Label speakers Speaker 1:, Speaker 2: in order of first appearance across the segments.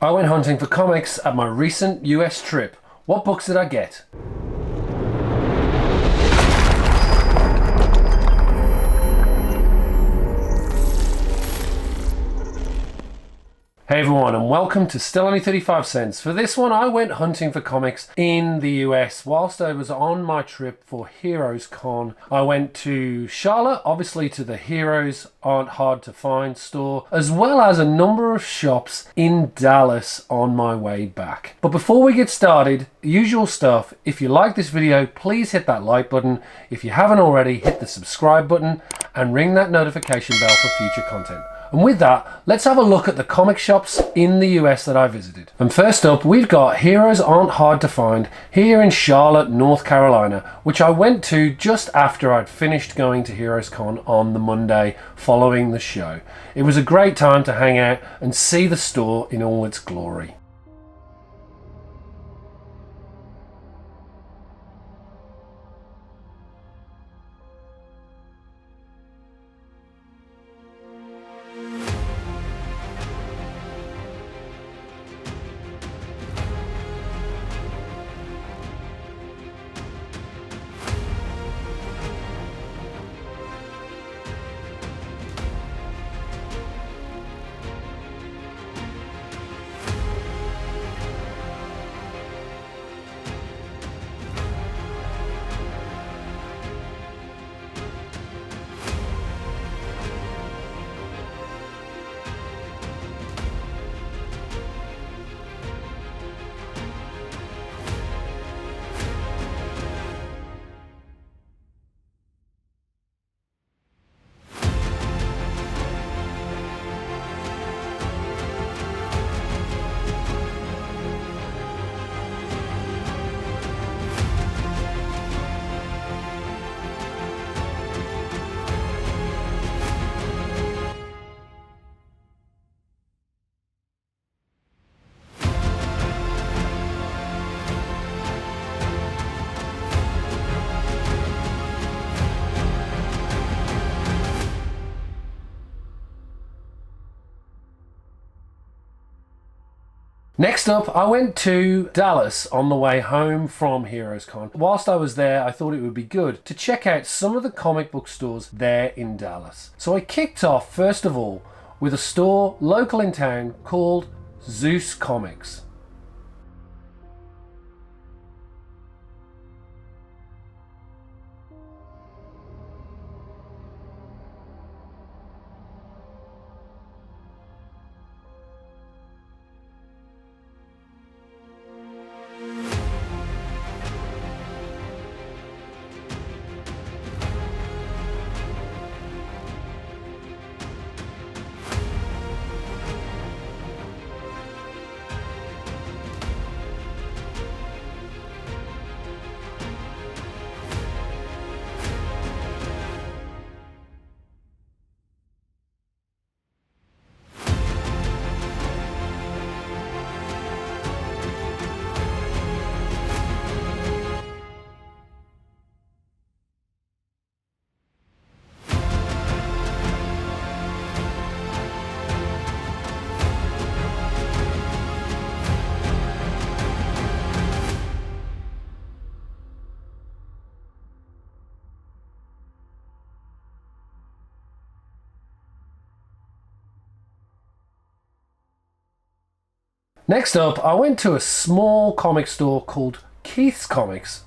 Speaker 1: I went hunting for comics at my recent US trip. What books did I get? Hey everyone, and welcome to Still Only 35 Cents. For this one, I went hunting for comics in the US whilst I was on my trip for Heroes Con. I went to Charlotte, obviously to the Heroes Aren't Hard to Find store, as well as a number of shops in Dallas on my way back. But before we get started, usual stuff, if you like this video, please hit that like button. If you haven't already, hit the subscribe button and ring that notification bell for future content. And with that, let's have a look at the comic shops in the US that I visited. And first up, we've got Heroes Aren't Hard to Find here in Charlotte, North Carolina, which I went to just after I'd finished going to Heroes Con on the Monday following the show. It was a great time to hang out and see the store in all its glory. Next up, I went to Dallas on the way home from Heroes Con. Whilst I was there, I thought it would be good to check out some of the comic book stores there in Dallas. So I kicked off, first of all, with a store local in town called Zeus Comics. Next up, I went to a small comic store called Keith's Comics.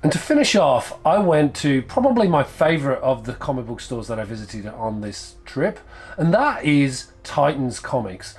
Speaker 1: And to finish off, I went to probably my favorite of the comic book stores that I visited on this trip, and that is Titans Comics.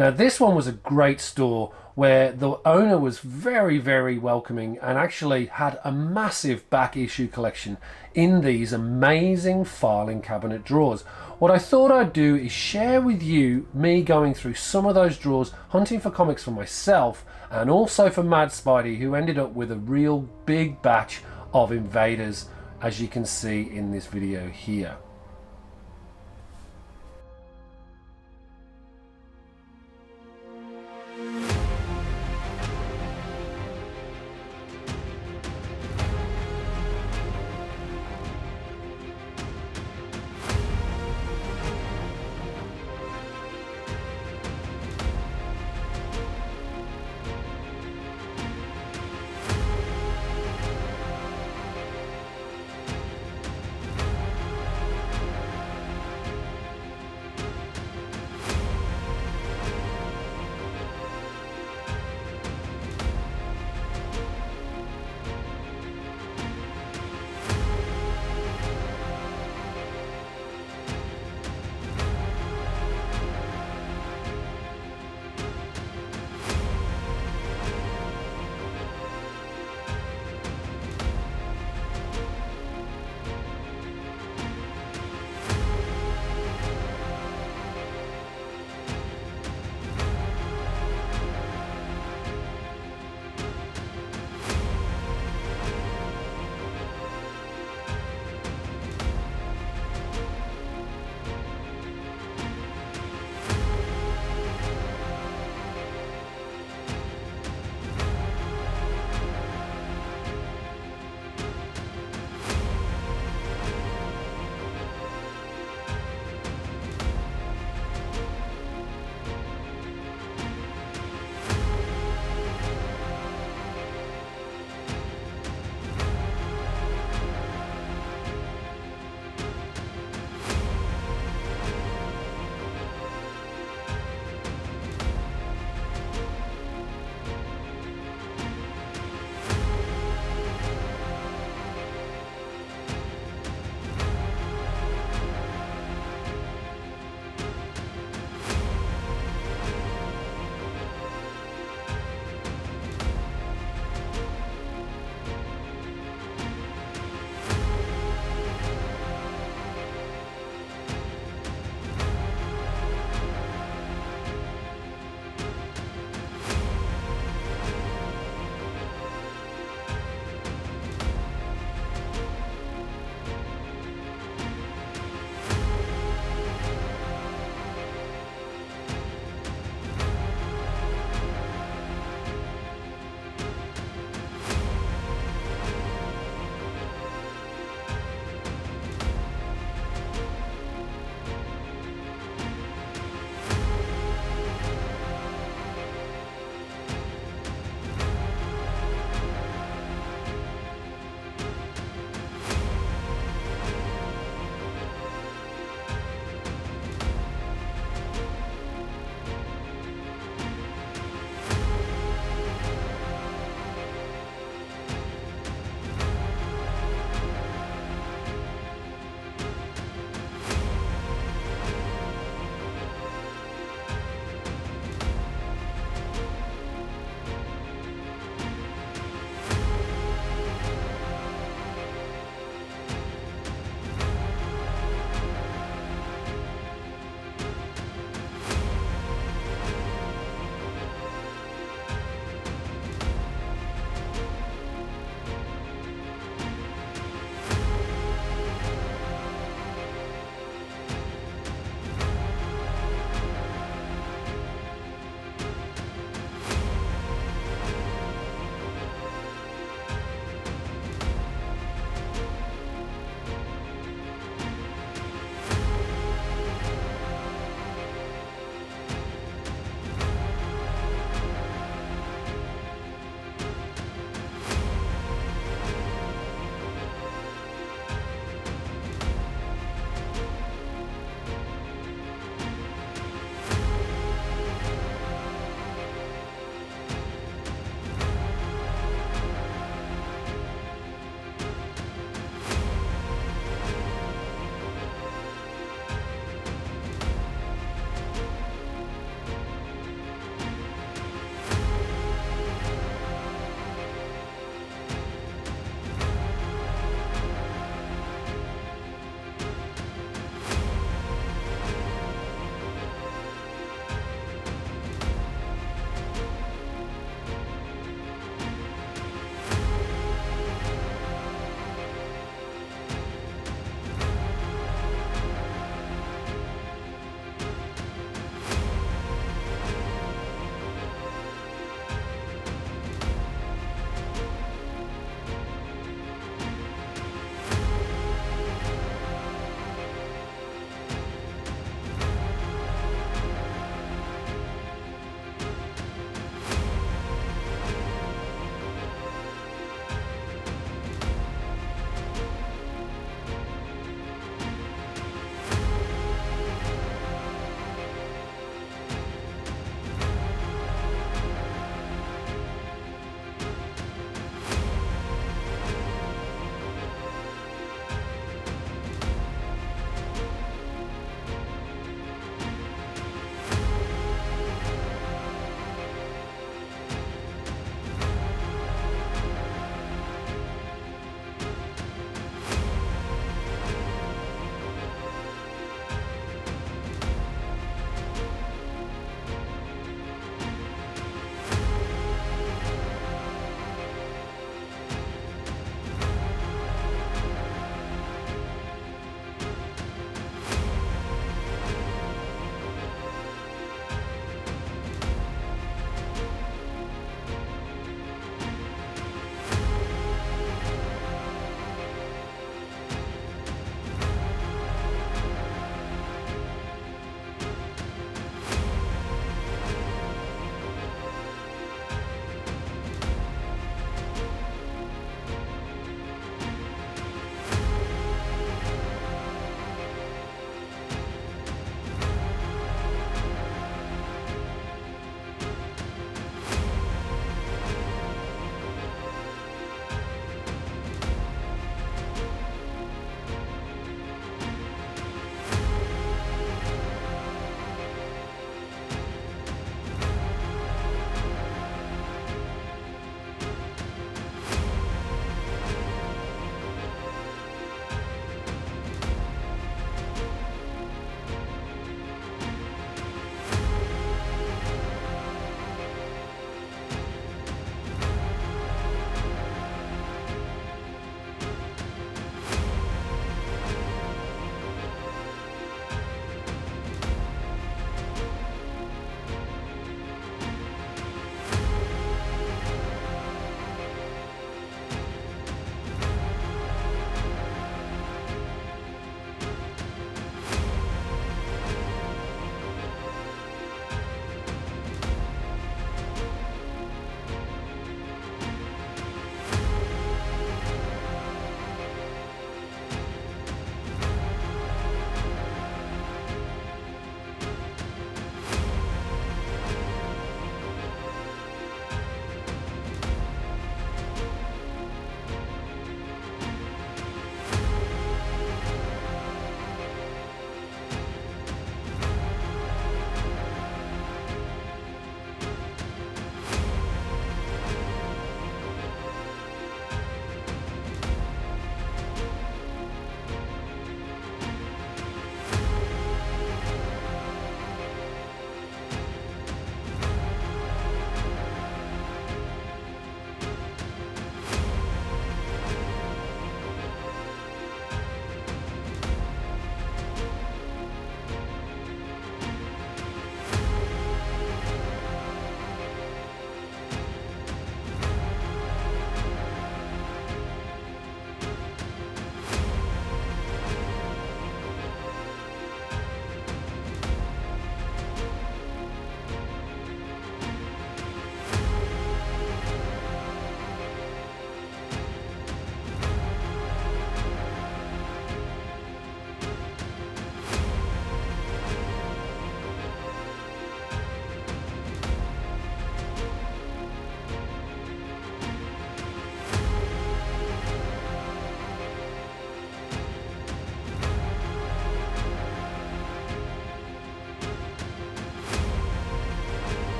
Speaker 1: Now this one was a great store where the owner was very, very welcoming and actually had a massive back issue collection in these amazing filing cabinet drawers. What I thought I'd do is share with you me going through some of those drawers, hunting for comics for myself and also for Mad Spidey, who ended up with a real big batch of Invaders, as you can see in this video here.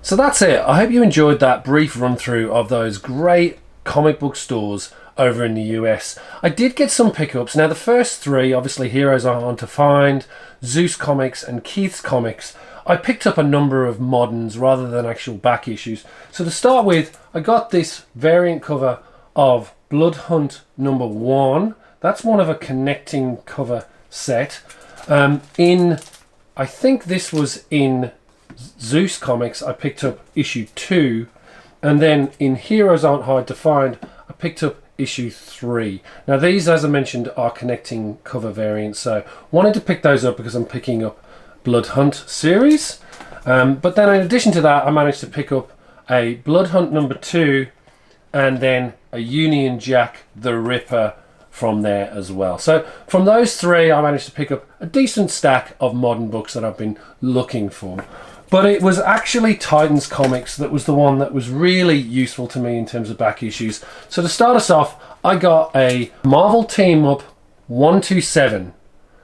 Speaker 1: So that's it. I hope you enjoyed that brief run through of those great comic book stores over in the US. I did get some pickups. Now the first three, obviously Heroes Are Hard to Find, Zeus Comics and Keith's Comics, I picked up a number of moderns rather than actual back issues. So to start with, I got this variant cover of Bloodhunt #1. That's one of a connecting cover set. I think this was in Zeus Comics, I picked up issue 2, and then in Heroes Aren't Hard to Find, I picked up issue 3. Now these, as I mentioned, are connecting cover variants, so wanted to pick those up because I'm picking up Bloodhunt series. But then in addition to that, I managed to pick up a Bloodhunt #2 and then a Union Jack the Ripper from there as well. So from those three, I managed to pick up a decent stack of modern books that I've been looking for. But it was actually Titans Comics that was the one that was really useful to me in terms of back issues. So to start us off, I got a Marvel Team Up 127.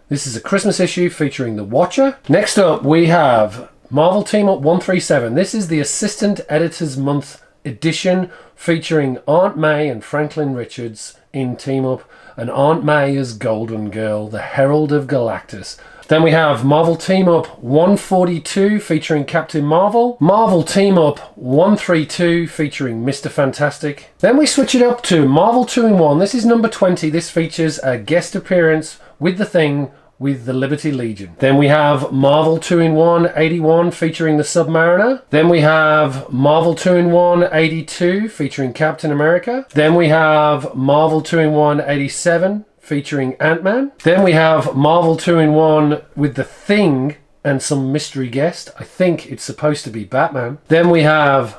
Speaker 1: This is a Christmas issue featuring the Watcher. Next up, we have Marvel Team Up 137. This is the Assistant Editors Month edition featuring Aunt May and Franklin Richards in Team Up, and Aunt May as Golden Girl, the Herald of Galactus. Then we have Marvel Team Up 142 featuring Captain Marvel, Marvel Team Up 132 featuring Mr. Fantastic. Then we switch it up to Marvel 2-in-1. This is number 20. This features a guest appearance with the Thing with the Liberty Legion. Then we have Marvel 2-in-1 81 featuring the Submariner. Then we have Marvel 2-in-1 82 featuring Captain America. Then we have Marvel 2-in-1 87 featuring Ant-Man. Then we have Marvel 2-in-1 with the Thing and some mystery guest. I think it's supposed to be Batman. Then we have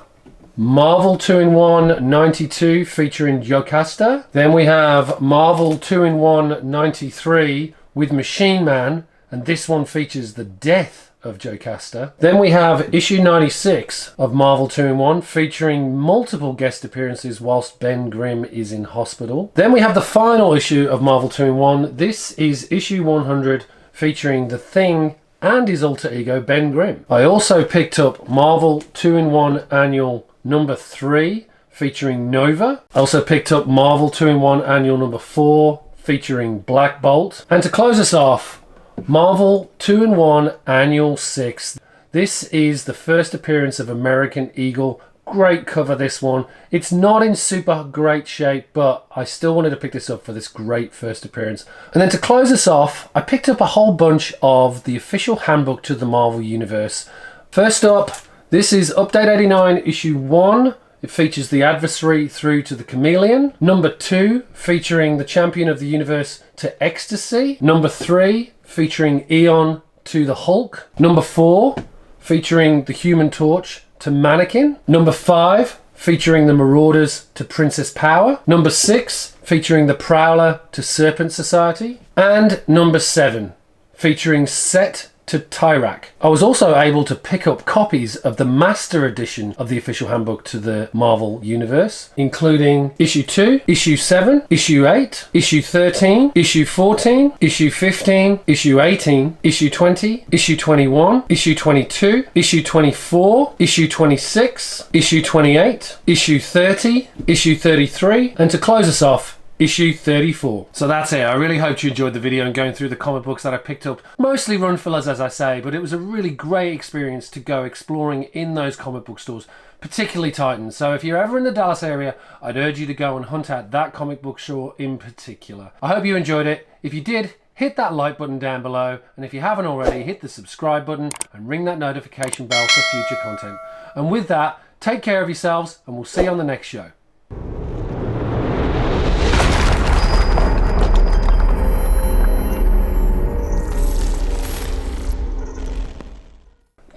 Speaker 1: Marvel 2-in-1 92 featuring Jocasta. Then we have Marvel 2-in-1 93 with Machine Man, and this one features the death of Jocasta. Then we have issue 96 of Marvel 2-in-1 featuring multiple guest appearances whilst Ben Grimm is in hospital. Then we have the final issue of Marvel 2-in-1. This is issue 100 featuring the Thing and his alter ego Ben Grimm. I also picked up Marvel 2-in-1 Annual number 3 featuring Nova. I also picked up Marvel 2-in-1 Annual number 4 featuring Black Bolt. And to close us off, Marvel 2-in-1 Annual 6. This is the first appearance of American Eagle. Great cover, this one. It's not in super great shape, but I still wanted to pick this up for this great first appearance. And then to close us off, I picked up a whole bunch of the official handbook to the Marvel Universe. First up, this is Update 89, issue 1. It features the Adversary through to the Chameleon. Number 2, featuring the Champion of the Universe to Ecstasy. Number 3, featuring Eon to the Hulk. Number 4, featuring the Human Torch to Mannequin. Number 5, featuring the Marauders to Princess Power. Number 6, featuring the Prowler to Serpent Society. And number 7, featuring Set to Tyrak. I was also able to pick up copies of the Master Edition of the official handbook to the Marvel Universe, including issue 2, issue 7, issue 8, issue 13, issue 14, issue 15, issue 18, issue 20, issue 21, issue 22, issue 24, issue 26, issue 28, issue 30, issue 33, and to close us off, issue 34. So that's it. I really hope you enjoyed the video and going through the comic books that I picked up. Mostly run fillers, as I say, but it was a really great experience to go exploring in those comic book stores, particularly Titans. So if you're ever in the Dallas area, I'd urge you to go and hunt out that comic book store in particular. I hope you enjoyed it. If you did, hit that like button down below, and if you haven't already, hit the subscribe button and ring that notification bell for future content. And with that, take care of yourselves, and we'll see you on the next show.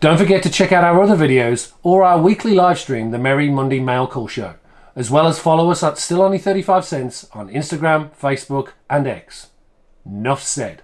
Speaker 1: Don't forget to check out our other videos or our weekly live stream, the Merry Monday Mail Call Show, as well as follow us at Still Only 35 Cents on Instagram, Facebook and X. Nuff said.